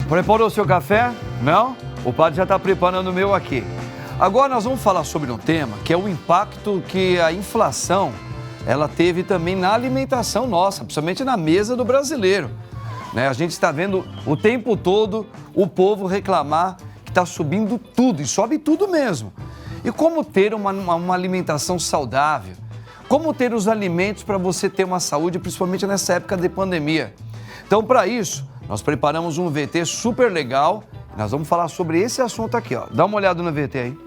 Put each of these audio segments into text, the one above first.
Preparou o seu café? Não? O padre já está preparando o meu aqui. Agora nós vamos falar sobre um tema que é o impacto que a inflação ela teve também na alimentação nossa, principalmente na mesa do brasileiro. Né? A gente está vendo o tempo todo o povo reclamar que está subindo tudo, e sobe tudo mesmo. E como ter uma alimentação saudável? Como ter os alimentos para você ter uma saúde, principalmente nessa época de pandemia? Então, para isso, nós preparamos um VT super legal. Nós vamos falar sobre esse assunto aqui, ó. Dá uma olhada no VT aí.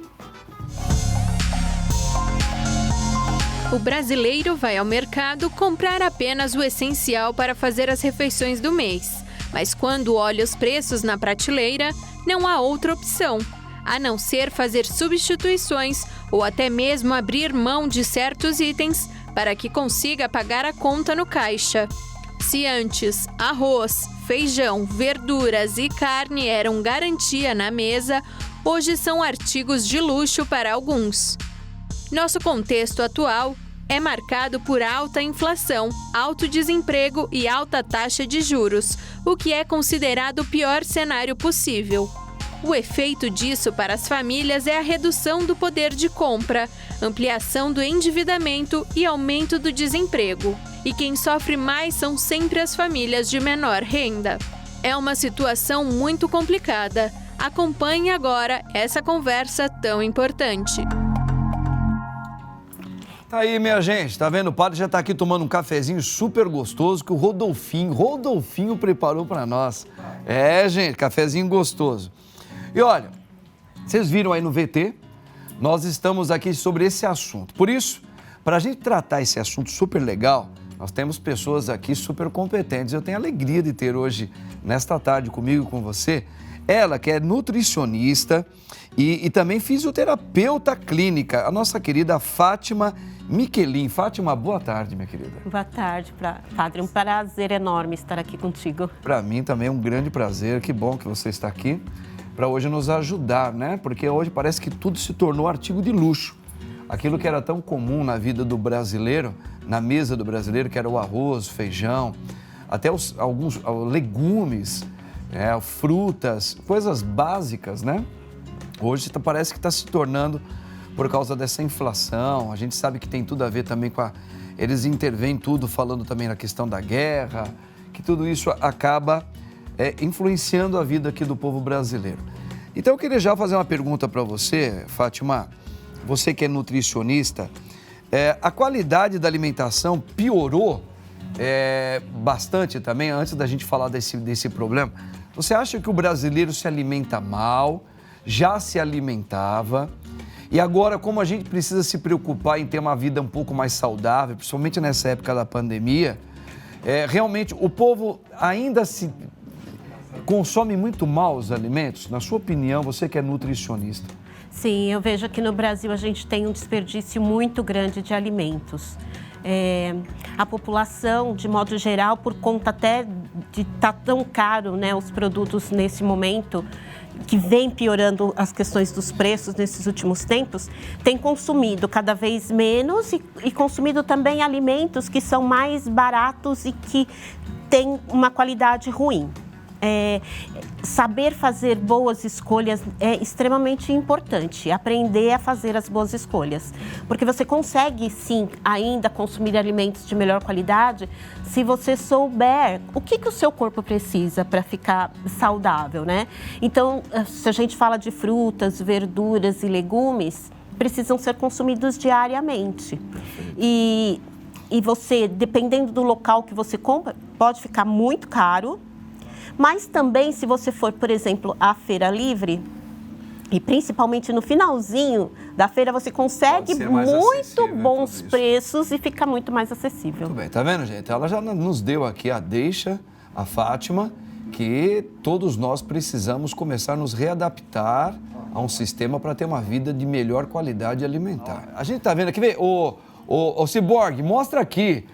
O brasileiro vai ao mercado comprar apenas o essencial para fazer as refeições do mês. Mas quando olha os preços na prateleira, não há outra opção, a não ser fazer substituições ou até mesmo abrir mão de certos itens para que consiga pagar a conta no caixa. Se antes arroz, feijão, verduras e carne eram garantia na mesa, hoje são artigos de luxo para alguns. Nosso contexto atual é marcado por alta inflação, alto desemprego e alta taxa de juros, o que é considerado o pior cenário possível. O efeito disso para as famílias é a redução do poder de compra, ampliação do endividamento e aumento do desemprego. E quem sofre mais são sempre as famílias de menor renda. É uma situação muito complicada. Acompanhe agora essa conversa tão importante. Tá aí, minha gente, tá vendo? O padre já tá aqui tomando um cafezinho super gostoso que o Rodolfinho preparou para nós. É, gente, cafezinho gostoso. E olha, vocês viram aí no VT, nós estamos aqui sobre esse assunto. Por isso, para a gente tratar esse assunto super legal, nós temos pessoas aqui super competentes. Eu tenho a alegria de ter hoje, nesta tarde, comigo e com você, ela que é nutricionista e também fisioterapeuta clínica, a nossa querida Fátima Miquelin. Fátima, boa tarde, minha querida. Boa tarde, padre. Um prazer enorme estar aqui contigo. Para mim também é um grande prazer. Que bom que você está aqui para hoje nos ajudar, né? Porque hoje parece que tudo se tornou artigo de luxo. Aquilo que era tão comum na vida do brasileiro, na mesa do brasileiro, que era o arroz, o feijão, até alguns legumes, frutas, coisas básicas, né? Hoje parece que está se tornando por causa dessa inflação. A gente sabe que tem tudo a ver também com eles intervêm tudo, falando também na questão da guerra, que tudo isso acaba influenciando a vida aqui do povo brasileiro. Então eu queria já fazer uma pergunta para você, Fátima, você que é nutricionista, a qualidade da alimentação piorou bastante também, antes da gente falar desse problema. Você acha que o brasileiro se alimenta mal, já se alimentava, e agora como a gente precisa se preocupar em ter uma vida um pouco mais saudável, principalmente nessa época da pandemia, realmente o povo ainda se consome muito mal os alimentos? Na sua opinião, você que é nutricionista. Sim, eu vejo que no Brasil a gente tem um desperdício muito grande de alimentos. A população, de modo geral, por conta até de estar tão caro, né, os produtos nesse momento, que vem piorando as questões dos preços nesses últimos tempos, tem consumido cada vez menos e consumido também alimentos que são mais baratos e que têm uma qualidade ruim. Saber fazer boas escolhas é extremamente importante, aprender a fazer as boas escolhas, porque você consegue sim ainda consumir alimentos de melhor qualidade se você souber o que o seu corpo precisa para ficar saudável, né? Então, se a gente fala de frutas, verduras e legumes, precisam ser consumidos diariamente. E você, dependendo do local que você compra, pode ficar muito caro. Mas também, se você for, por exemplo, à Feira Livre, e principalmente no finalzinho da feira, você consegue muito bons preços e fica muito mais acessível. Muito bem, tá vendo, gente? Ela já nos deu aqui a deixa, a Fátima, que todos nós precisamos começar a nos readaptar a um sistema para ter uma vida de melhor qualidade alimentar. A gente tá vendo aqui, vê, o Ciborgue, mostra aqui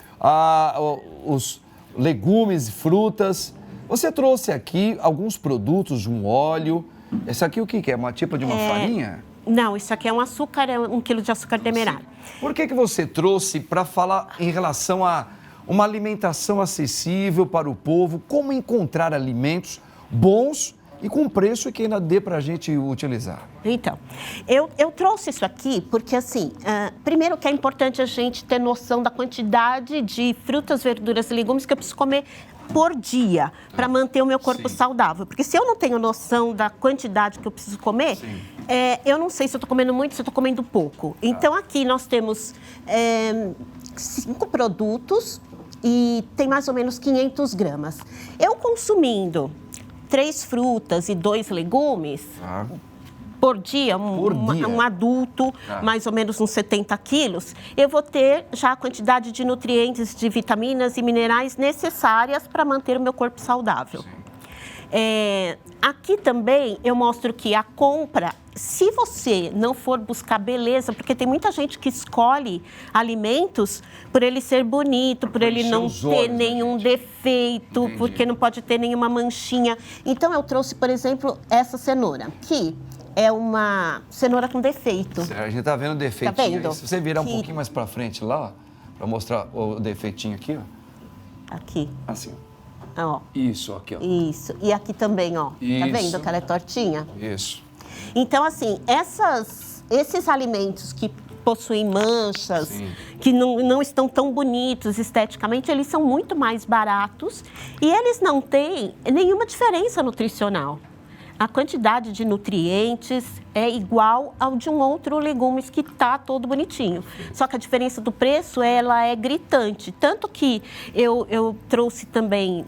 os legumes e frutas. Você trouxe aqui alguns produtos, um óleo. Esse aqui o que é? Uma tipo de uma farinha? Não, isso aqui é um açúcar, é 1 quilo de açúcar demerara. Por que você trouxe para falar em relação a uma alimentação acessível para o povo? Como encontrar alimentos bons e com um preço que ainda dê para a gente utilizar. Então, eu trouxe isso aqui porque, assim, primeiro que é importante a gente ter noção da quantidade de frutas, verduras e legumes que eu preciso comer por dia para manter o meu corpo saudável. Porque se eu não tenho noção da quantidade que eu preciso comer, eu não sei se eu estou comendo muito, se eu estou comendo pouco. Então, aqui nós temos 5 produtos e tem mais ou menos 500 gramas. Eu consumindo 3 frutas e 2 legumes... Por dia, um adulto, mais ou menos uns 70 quilos, eu vou ter já a quantidade de nutrientes, de vitaminas e minerais necessárias para manter o meu corpo saudável. Aqui também eu mostro que a compra, se você não for buscar beleza, porque tem muita gente que escolhe alimentos por ele ser bonito, por ele não ter nenhum defeito, porque não pode ter nenhuma manchinha. Então eu trouxe, por exemplo, essa cenoura, que é uma cenoura com defeito. Certo, a gente tá vendo o defeitinho. Tá vendo? Se você virar um pouquinho mais para frente lá, para mostrar o defeitinho aqui, ó. Aqui. Assim. Ó. Isso, aqui, ó. Isso. E aqui também, ó. Isso. Tá vendo que ela é tortinha? Isso. Então, assim, esses alimentos que possuem manchas, que não estão tão bonitos esteticamente, eles são muito mais baratos e eles não têm nenhuma diferença nutricional. A quantidade de nutrientes é igual ao de um outro legumes que está todo bonitinho. Só que a diferença do preço, ela é gritante. Tanto que eu trouxe também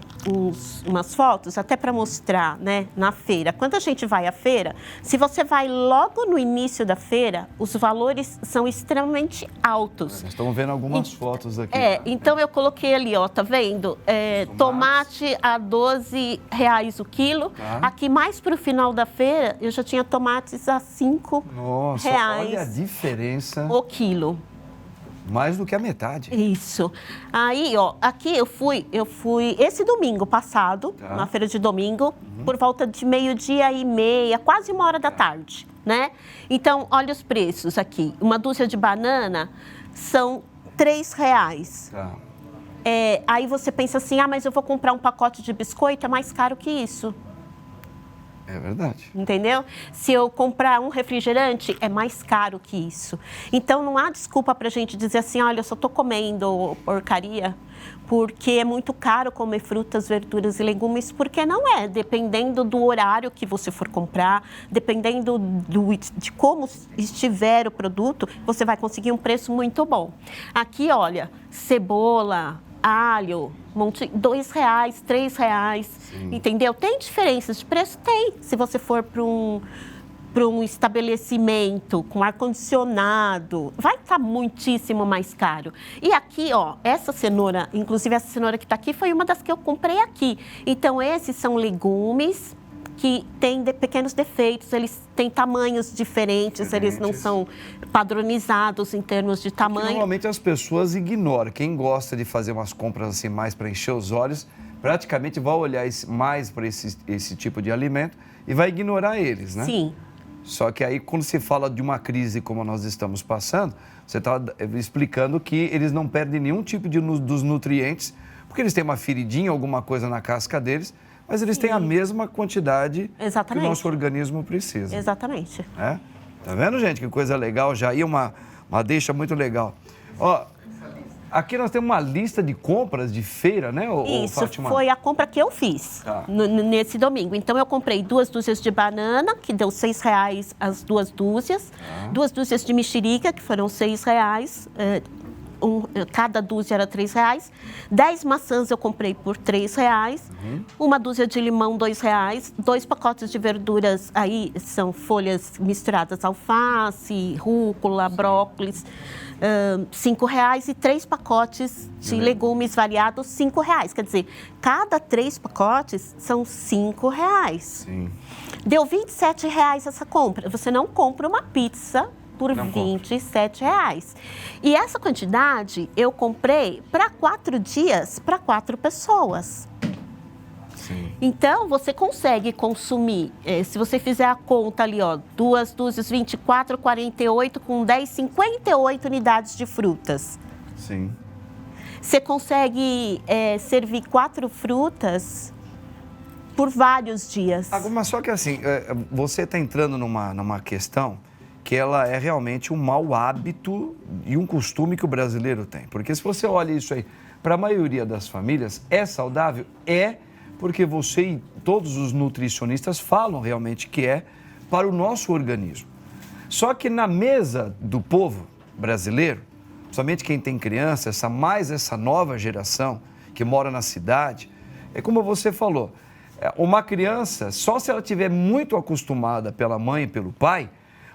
umas fotos, até para mostrar, né, na feira. Quando a gente vai à feira, se você vai logo no início da feira, os valores são extremamente altos. Nós estamos vendo algumas fotos aqui. Então eu coloquei ali, ó, tá vendo? Tomate a R$12 o quilo. Aqui mais para o final da feira, eu já tinha tomates a R$5. Nossa, olha a diferença. O quilo. Mais do que a metade. Isso. Aí, ó, aqui eu fui esse domingo passado, na feira de domingo, por volta de 12:30, quase 1h da tarde, né? Então, olha os preços aqui. Uma dúzia de banana são R$3. Aí você pensa assim, mas eu vou comprar um pacote de biscoito, é mais caro que isso. É verdade. Entendeu? Se eu comprar um refrigerante, é mais caro que isso. Então, não há desculpa para a gente dizer assim, olha, eu só estou comendo porcaria, porque é muito caro comer frutas, verduras e legumes, porque não é. Dependendo do horário que você for comprar, dependendo de como estiver o produto, você vai conseguir um preço muito bom. Aqui, olha, cebola, alho, R$2, R$3, entendeu? Tem diferenças de preço? Tem. Se você for para um estabelecimento com ar-condicionado, vai estar muitíssimo mais caro. E aqui, ó, essa cenoura, inclusive essa cenoura que está aqui, foi uma das que eu comprei aqui. Então, esses são legumes que têm pequenos defeitos, eles têm tamanhos diferentes, eles não são padronizados em termos de tamanho. Porque normalmente as pessoas ignoram. Quem gosta de fazer umas compras assim mais para encher os olhos, praticamente vai olhar mais para esse tipo de alimento e vai ignorar eles, né? Sim. Só que aí, quando se fala de uma crise como nós estamos passando, você está explicando que eles não perdem nenhum tipo dos nutrientes, porque eles têm uma feridinha, alguma coisa na casca deles, mas eles têm a mesma quantidade que o nosso organismo precisa. Exatamente. Tá vendo, gente? Que coisa legal. Já ia uma deixa muito legal. Ó, aqui nós temos uma lista de compras de feira, né, Isso, Fátima? foi a compra que eu fiz nesse domingo. Então, eu comprei 2 dúzias de banana, que deu R$6 as 2 dúzias. 2 dúzias de mexerica, que foram R$6. Cada dúzia era R$3. 10 maçãs eu comprei por R$3. Uma dúzia de limão, R$2. 2 pacotes de verduras, aí são folhas misturadas, alface, rúcula, brócolis, R$5. E 3 pacotes de legumes variados, R$5. Quer dizer, cada 3 pacotes são R$5. Sim. Deu R$27 essa compra. Você não compra uma pizza por R$27. E essa quantidade eu comprei para 4 dias, para 4 pessoas. Sim. Então, você consegue consumir, se você fizer a conta ali, ó, 2 dúzias, 24, 48, com 10, 58 unidades de frutas. por vários dias. Mas só que assim, você está entrando numa questão que ela é realmente um mau hábito e um costume que o brasileiro tem. Porque se você olha isso aí, para a maioria das famílias, é saudável? É, porque você e todos os nutricionistas falam realmente que é para o nosso organismo. Só que na mesa do povo brasileiro, somente quem tem criança, essa nova geração que mora na cidade, é como você falou, uma criança, só se ela estiver muito acostumada pela mãe e pelo pai,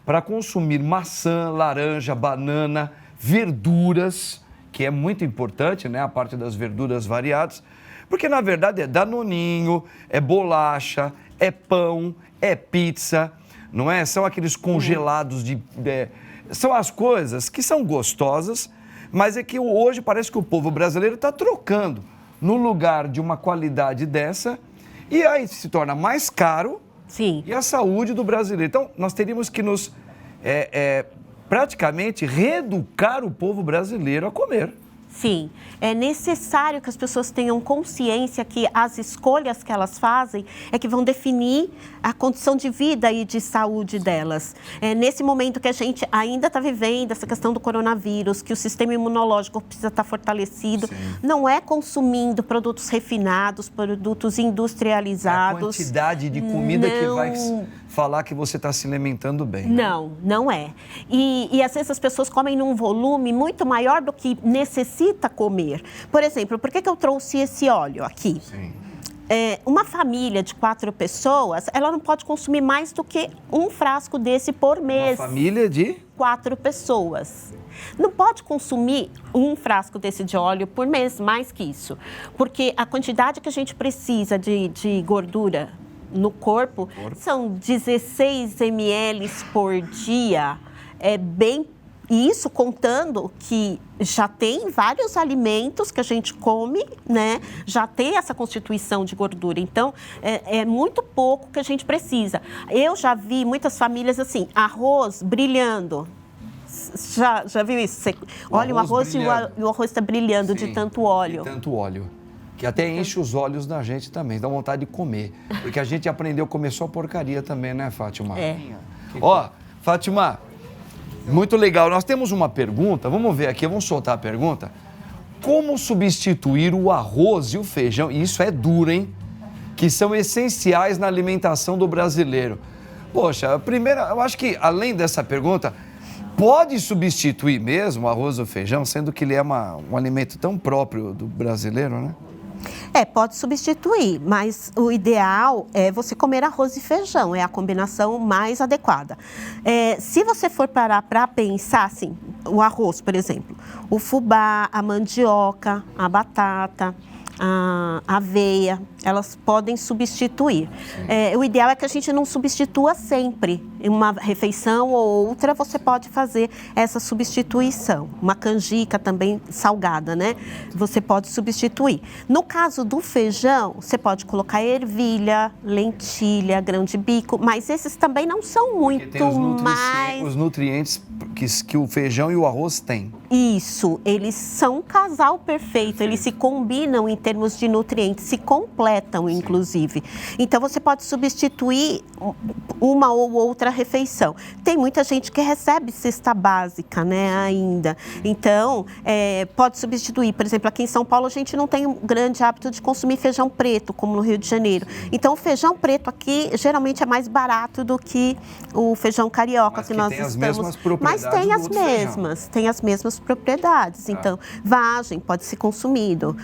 para consumir maçã, laranja, banana, verduras, que é muito importante, né? A parte das verduras variadas, porque na verdade é danoninho, é bolacha, é pão, é pizza, não é? São aqueles congelados são as coisas que são gostosas, mas é que hoje parece que o povo brasileiro está trocando no lugar de uma qualidade dessa, e aí se torna mais caro. Sim. E a saúde do brasileiro. Então, nós teríamos que nos praticamente reeducar o povo brasileiro a comer. Sim, é necessário que as pessoas tenham consciência que as escolhas que elas fazem é que vão definir a condição de vida e de saúde delas. Nesse momento que a gente ainda está vivendo essa questão do coronavírus, que o sistema imunológico precisa estar fortalecido, sim, não é consumindo produtos refinados, produtos industrializados. É a quantidade de comida que vai falar que você está se alimentando bem. Né? Não é. E às vezes as pessoas comem num volume muito maior do que necessita comer. Por exemplo, por que eu trouxe esse óleo aqui? Sim. Uma família de 4 pessoas, ela não pode consumir mais do que um frasco desse por mês. Uma família de 4 pessoas. Não pode consumir um frasco desse de óleo por mês, mais que isso. Porque a quantidade que a gente precisa de gordura no corpo são 16 ml por dia. Isso contando que já tem vários alimentos que a gente come, né? Já tem essa constituição de gordura. Então, é muito pouco que a gente precisa. Eu já vi muitas famílias assim, arroz brilhando. Já viu isso? Você olha o arroz brilhando. E o arroz está brilhando. Sim, de tanto óleo. De tanto óleo. Que até enche os olhos da gente também, dá vontade de comer. Porque a gente aprendeu a comer só porcaria também, né, Fátima? Ó, Fátima, muito legal. Nós temos uma pergunta, vamos ver aqui, vamos soltar a pergunta. Como substituir o arroz e o feijão, e isso é duro, hein? Que são essenciais na alimentação do brasileiro. Poxa, a primeira, eu acho que além dessa pergunta, pode substituir mesmo o arroz ou feijão, sendo que ele é um alimento tão próprio do brasileiro, né? Pode substituir, mas o ideal é você comer arroz e feijão, é a combinação mais adequada. Se você for parar para pensar, assim, o arroz, por exemplo, o fubá, a mandioca, a batata, a aveia, elas podem substituir. O ideal é que a gente não substitua sempre. Em uma refeição ou outra, você pode fazer essa substituição. Uma canjica também salgada, né? Você pode substituir. No caso do feijão, você pode colocar ervilha, lentilha, grão de bico, mas esses também não são muito mais... Os nutrientes que o feijão e o arroz têm. Isso, eles são um casal perfeito, eles se combinam em termos de nutrientes, se completam, inclusive. Então, você pode substituir uma ou outra refeição. Tem muita gente que recebe cesta básica, né, ainda. Então, pode substituir. Por exemplo, aqui em São Paulo, a gente não tem um grande hábito de consumir feijão preto, como no Rio de Janeiro. Então, o feijão preto aqui, geralmente, é mais barato do que o feijão carioca que nós estamos... Mas tem as mesmas propriedades. Então, vagem pode ser consumido.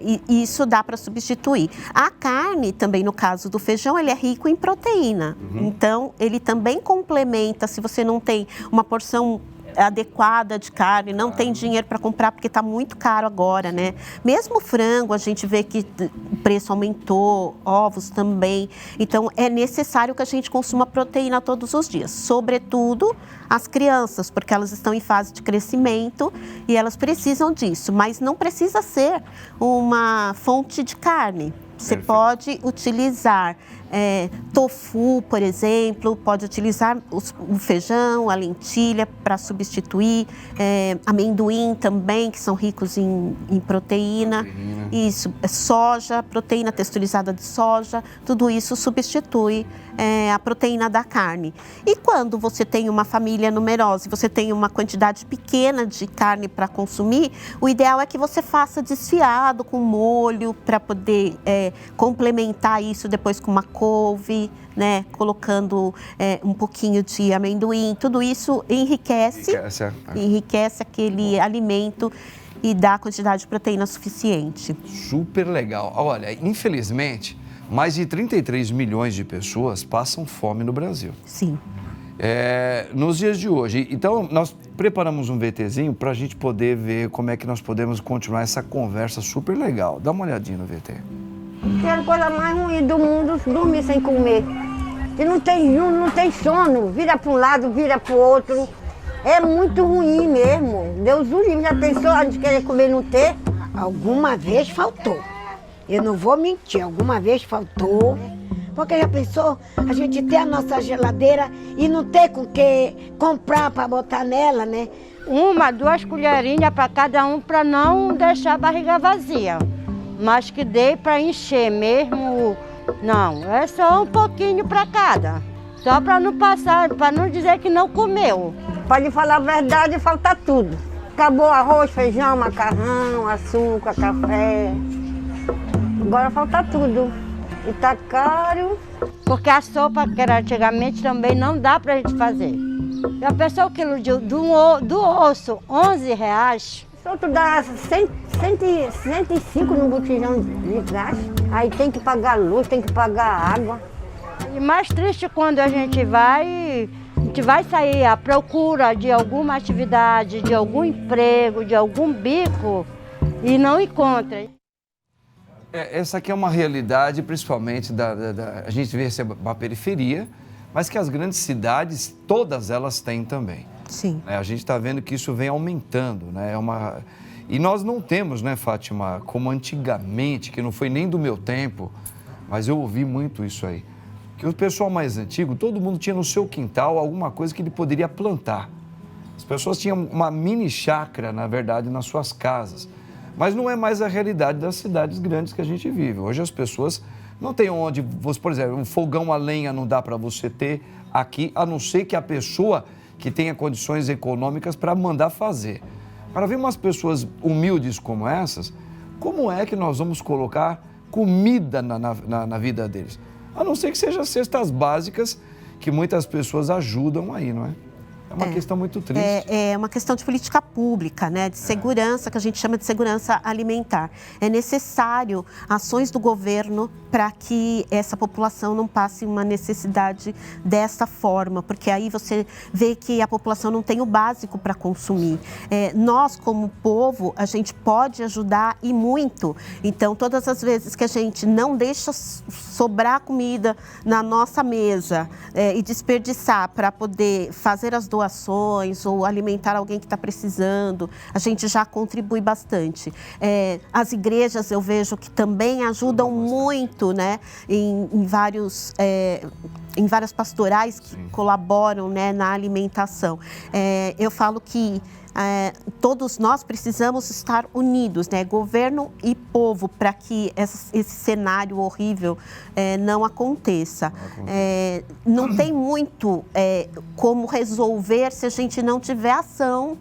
E isso dá para substituir. A carne, também no caso do feijão, ele é rico em proteína. Então, ele também complementa, se você não tem uma porção adequada de carne, não tem dinheiro para comprar porque está muito caro agora, né? Mesmo frango, a gente vê que o preço aumentou, ovos também. Então, é necessário que a gente consuma proteína todos os dias, sobretudo as crianças, porque elas estão em fase de crescimento e elas precisam disso, mas não precisa ser uma fonte de carne. Você pode utilizar Tofu, por exemplo, pode utilizar o feijão, a lentilha para substituir, amendoim também, que são ricos em proteína. Isso, soja, proteína texturizada de soja, tudo isso substitui a proteína da carne. E quando você tem uma família numerosa e você tem uma quantidade pequena de carne para consumir, o ideal é que você faça desfiado com molho para poder complementar isso depois com uma couve, né? Colocando um pouquinho de amendoim. Tudo isso enriquece aquele alimento e dá a quantidade de proteína suficiente. Super legal. Olha, infelizmente, mais de 33 milhões de pessoas passam fome no Brasil. Sim. Nos dias de hoje. Então, nós preparamos um VTzinho para a gente poder ver como é que nós podemos continuar essa conversa super legal. Dá uma olhadinha no VT. Que é a coisa mais ruim do mundo, dormir sem comer. E não tem sono, vira para um lado, vira para o outro. É muito ruim mesmo. Deus o livre, já pensou a gente querer comer e não ter? Alguma vez faltou. Eu não vou mentir, alguma vez faltou. Porque já pensou a gente ter a nossa geladeira e não ter com que comprar para botar nela, né? 1, 2 colherinhas para cada um, para não deixar a barriga vazia. Mas que dê para encher mesmo, não. É só um pouquinho para cada. Só para não passar, para não dizer que não comeu. Pode falar a verdade, falta tudo. Acabou arroz, feijão, macarrão, açúcar, café. Agora falta tudo. E tá caro. Porque a sopa que era antigamente também não dá pra gente fazer. Já pensou o quilo do osso, R$11? Só tu dá 105 no botijão de gás. Aí tem que pagar luz, tem que pagar água. E mais triste quando a gente vai sair à procura de alguma atividade, de algum emprego, de algum bico e não encontra. Essa aqui é uma realidade, principalmente a gente vê uma periferia, mas que as grandes cidades, todas elas têm também. Sim. A gente está vendo que isso vem aumentando, né? E nós não temos, né, Fátima, como antigamente, que não foi nem do meu tempo, mas eu ouvi muito isso aí, que o pessoal mais antigo, todo mundo tinha no seu quintal alguma coisa que ele poderia plantar. As pessoas tinham uma mini chácara, na verdade, nas suas casas. Mas não é mais a realidade das cidades grandes que a gente vive. Hoje as pessoas não têm onde, por exemplo, um fogão a lenha não dá para você ter aqui, a não ser que a pessoa que tenha condições econômicas para mandar fazer. Para ver umas pessoas humildes como essas, como é que nós vamos colocar comida na vida deles? A não ser que sejam cestas básicas que muitas pessoas ajudam aí, não é? É uma questão muito triste. É uma questão de política pública, né? De segurança, que a gente chama de segurança alimentar. É necessário ações do governo para que essa população não passe uma necessidade dessa forma, porque aí você vê que a população não tem o básico para consumir. Nós, como povo, a gente pode ajudar e muito. Então, todas as vezes que a gente não deixa sobrar comida na nossa mesa e desperdiçar para poder fazer as doações ou alimentar alguém que está precisando, a gente já contribui bastante. As igrejas, eu vejo que também ajudam muito, né, em várias pastorais que colaboram, né, na alimentação. Eu falo que todos nós precisamos estar unidos, né, governo e povo, para que esse cenário horrível não aconteça. Não tem muito como resolver se a gente não tiver ação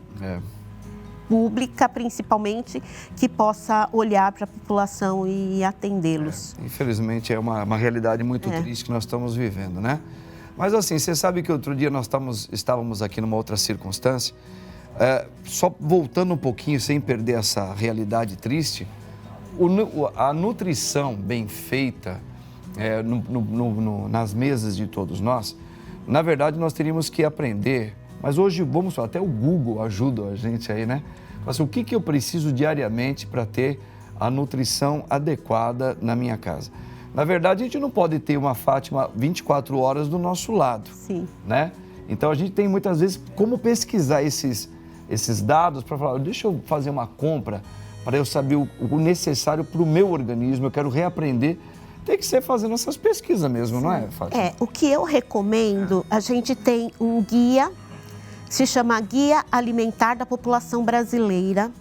pública, principalmente, que possa olhar para a população e atendê-los. Infelizmente, é uma realidade muito triste que nós estamos vivendo, né? Mas assim, você sabe que outro dia nós estávamos aqui numa outra circunstância, só voltando um pouquinho, sem perder essa realidade triste, a nutrição bem feita nas mesas de todos nós, na verdade, nós teríamos que aprender, mas hoje, vamos falar, até o Google ajuda a gente aí, né? Assim, o que eu preciso diariamente para ter a nutrição adequada na minha casa? Na verdade, a gente não pode ter uma Fátima 24 horas do nosso lado. Sim. Né? Então, a gente tem muitas vezes como pesquisar esses dados para falar, deixa eu fazer uma compra para eu saber o necessário para o meu organismo, eu quero reaprender tem que ser fazendo essas pesquisas mesmo, não é, Fátima? O que eu recomendo, a gente tem um guia, se chama Guia Alimentar da População Brasileira.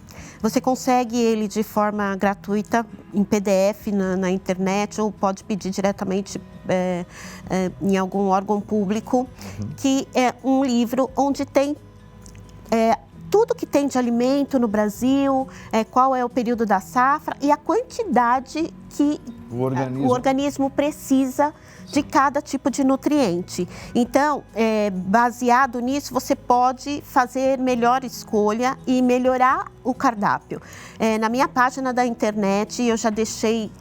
Você consegue ele de forma gratuita, em PDF, na internet, ou pode pedir diretamente em algum órgão público, que é um livro onde tem tudo que tem de alimento no Brasil, qual é o período da safra e a quantidade que o organismo precisa de cada tipo de nutriente. Então, baseado nisso, você pode fazer melhor escolha e melhorar o cardápio. Na minha página da internet, eu já deixei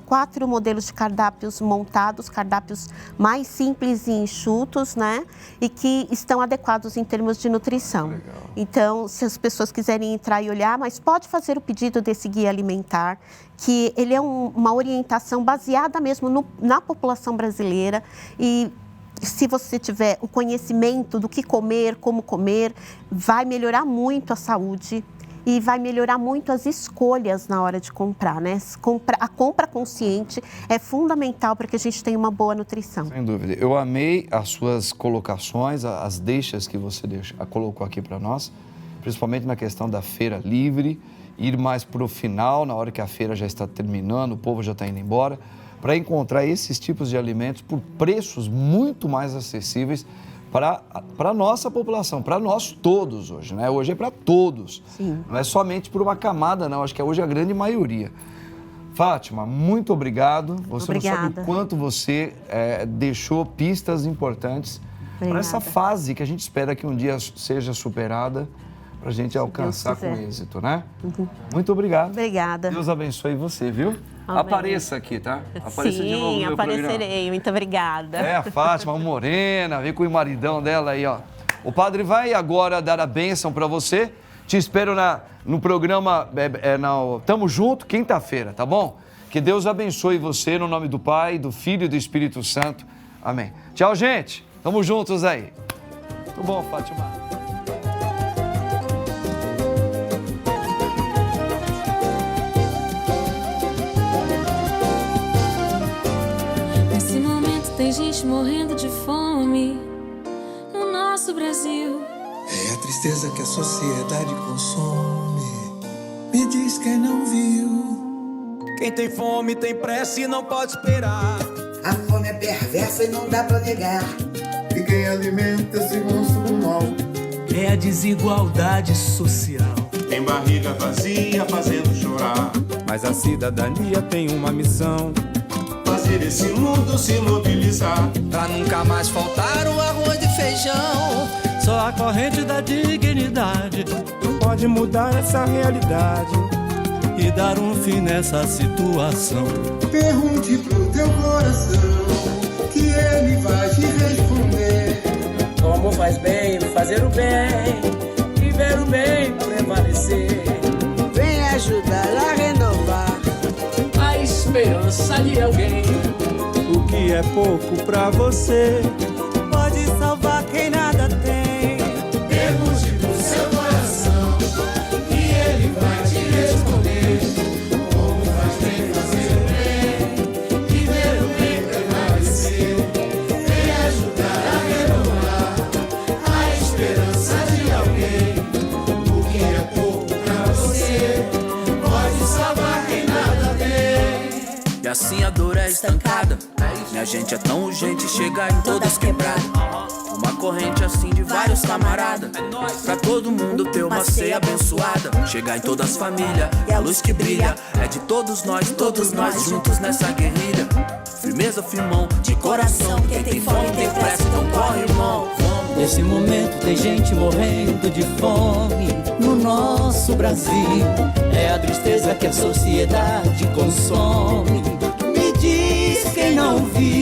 4 modelos de cardápios montados, cardápios mais simples e enxutos, né? E que estão adequados em termos de nutrição. Legal. Então, se as pessoas quiserem entrar e olhar, mas pode fazer o pedido desse guia alimentar, que ele é uma orientação baseada mesmo na população brasileira e se você tiver o conhecimento do que comer, como comer, vai melhorar muito a saúde. E vai melhorar muito as escolhas na hora de comprar, né? A compra consciente é fundamental para que a gente tenha uma boa nutrição. Sem dúvida. Eu amei as suas colocações, as deixas que você colocou aqui para nós, principalmente na questão da feira livre, ir mais para o final, na hora que a feira já está terminando, o povo já está indo embora, para encontrar esses tipos de alimentos por preços muito mais acessíveis para a nossa população, para nós todos hoje, né? Hoje é para todos. Sim. Não é somente por uma camada, não. Acho que hoje é a grande maioria. Fátima, muito obrigado. Você Obrigada. não sabe o quanto você deixou pistas importantes para essa fase que a gente espera que um dia seja superada, para a gente alcançar com êxito, né? Muito obrigado. Obrigada. Deus abençoe você, viu? Amém. Apareça aqui, tá? Apareça Sim, de novo no meu aparecerei. programa. Muito obrigada. A Fátima, morena, vem com o maridão dela aí, ó. O padre vai agora dar a bênção para você. Te espero no programa Tamo Junto, quinta-feira, tá bom? Que Deus abençoe você no nome do Pai, do Filho e do Espírito Santo. Amém. Tchau, gente. Tamo juntos aí. Muito bom, Fátima. Tem gente morrendo de fome no nosso Brasil. É a tristeza que a sociedade consome. Me diz quem não viu. Quem tem fome tem pressa e não pode esperar. A fome é perversa e não dá pra negar. E quem alimenta-se manso do mal. É a desigualdade social. Tem barriga vazia fazendo chorar. Mas a cidadania tem uma missão: fazer esse mundo se mobilizar. Pra nunca mais faltar o arroz e feijão. Só a corrente da dignidade pode mudar essa realidade e dar um fim nessa situação. Pergunte pro teu coração, que ele vai te responder. O amor faz bem, fazer o bem, viver o bem, prevalecer. Vem ajudar a renovar a esperança de alguém. O que é pouco pra você pode salvar quem nada tem. Pergunte pro seu coração, que ele vai te responder. Como faz bem fazer o bem, viver o bem, prevalecer. Vem ajudar a renovar a esperança de alguém. O que é pouco pra você pode salvar quem nada tem. E assim a dor é estancada. Minha gente é tão urgente chegar em todas quebradas. Uma corrente assim de vários camaradas, pra todo mundo ter uma ceia abençoada. Chegar em todas as famílias, e a luz que brilha é de todos nós juntos nessa guerrilha. Firmeza, firmão, de coração. Quem tem fome tem pressa, então corre, irmão. Nesse momento tem gente morrendo de fome no nosso Brasil. É a tristeza que a sociedade consome. Me diz quem não viu.